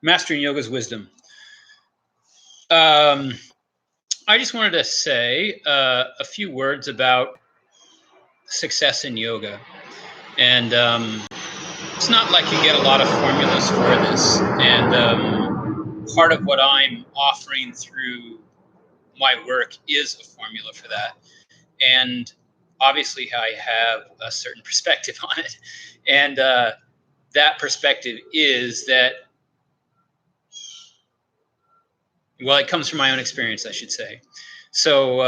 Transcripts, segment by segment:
Mastering Yoga's Wisdom. I just wanted to say a few words about success in yoga. And it's not like you get a lot of formulas for this. And part of what I'm offering through my work is a formula for that. And obviously I have a certain perspective on it. And that perspective is that, well, it comes from my own experience, I should say. So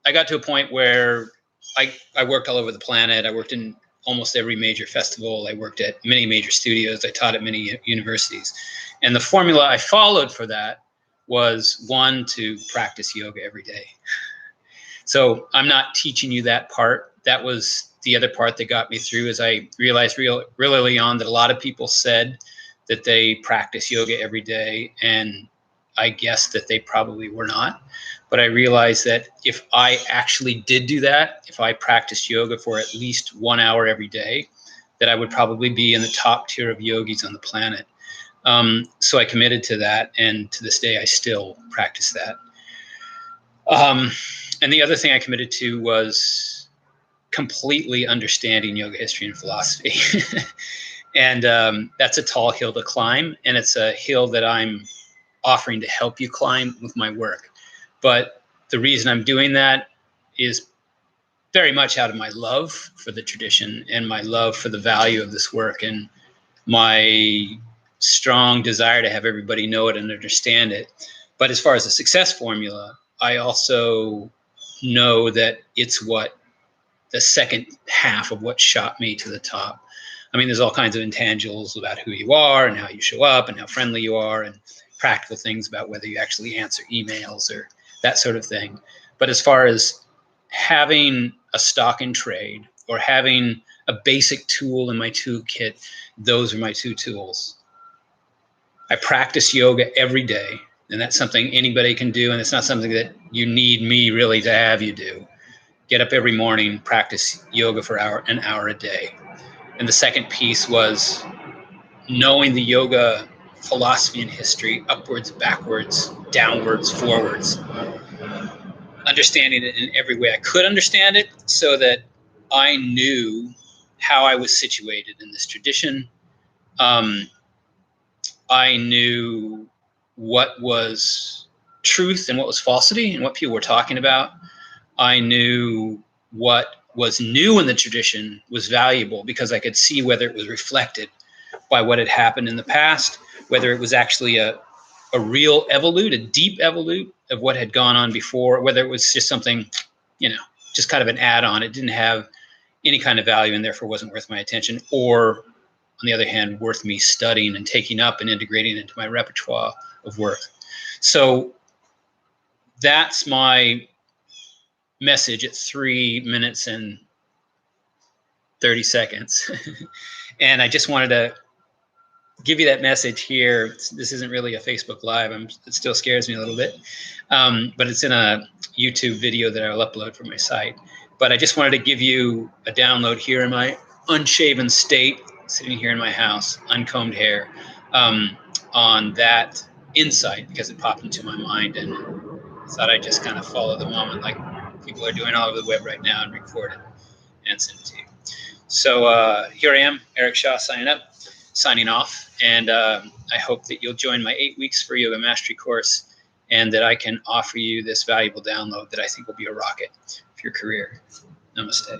I got to a point where I worked all over the planet. I worked in almost every major festival. I worked at many major studios. I taught at many universities. And the formula I followed for that was, one, to practice yoga every day. So I'm not teaching you that part. That was the other part that got me through, as I realized really early on that a lot of people said that they practice yoga every day, and I guessed that they probably were not. But I realized that if I actually did do that, if I practiced yoga for at least 1 hour every day, that I would probably be in the top tier of yogis on the planet. So I committed to that, and to this day I still practice that. And the other thing I committed to was completely understanding yoga history and philosophy. And that's a tall hill to climb, and it's a hill that I'm offering to help you climb with my work. But the reason I'm doing that is very much out of my love for the tradition and my love for the value of this work, and my strong desire to have everybody know it and understand it. But as far as the success formula, I also know that it's what the second half of what shot me to the top. I mean, there's all kinds of intangibles about who you are and how you show up and how friendly you are, and practical things about whether you actually answer emails or that sort of thing. But as far as having a stock in trade or having a basic tool in my toolkit, those are my two tools. I practice yoga every day, and that's something anybody can do, and it's not something that you need me really to have you do. Get up every morning, practice yoga for an hour a day. And the second piece was knowing the yoga philosophy and history, upwards, backwards, downwards, forwards, understanding it in every way I could understand it, so that I knew how I was situated in this tradition. I knew what was truth and what was falsity and what people were talking about. I knew what was new in the tradition was valuable, because I could see whether it was reflected by what had happened in the past, whether it was actually a real evolute, a deep evolute of what had gone on before, whether it was just something, just kind of an add-on. It didn't have any kind of value and therefore wasn't worth my attention, or on the other hand, worth me studying and taking up and integrating into my repertoire of work. So that's my message at 3 minutes and 30 seconds. And I just wanted to give you that message here. This isn't really a Facebook Live. It still scares me a little bit, but it's in a YouTube video that I'll upload from my site. But I just wanted to give you a download here in my unshaven state, sitting here in my house, uncombed hair, on that insight, because it popped into my mind, and I thought I'd just kind of follow the moment like people are doing all over the web right now, and record it and send it to you. So here I am, Eric Shaw, signing off, and I hope that you'll join my 8 weeks for Yoga Mastery course, and that I can offer you this valuable download that I think will be a rocket for your career. Namaste.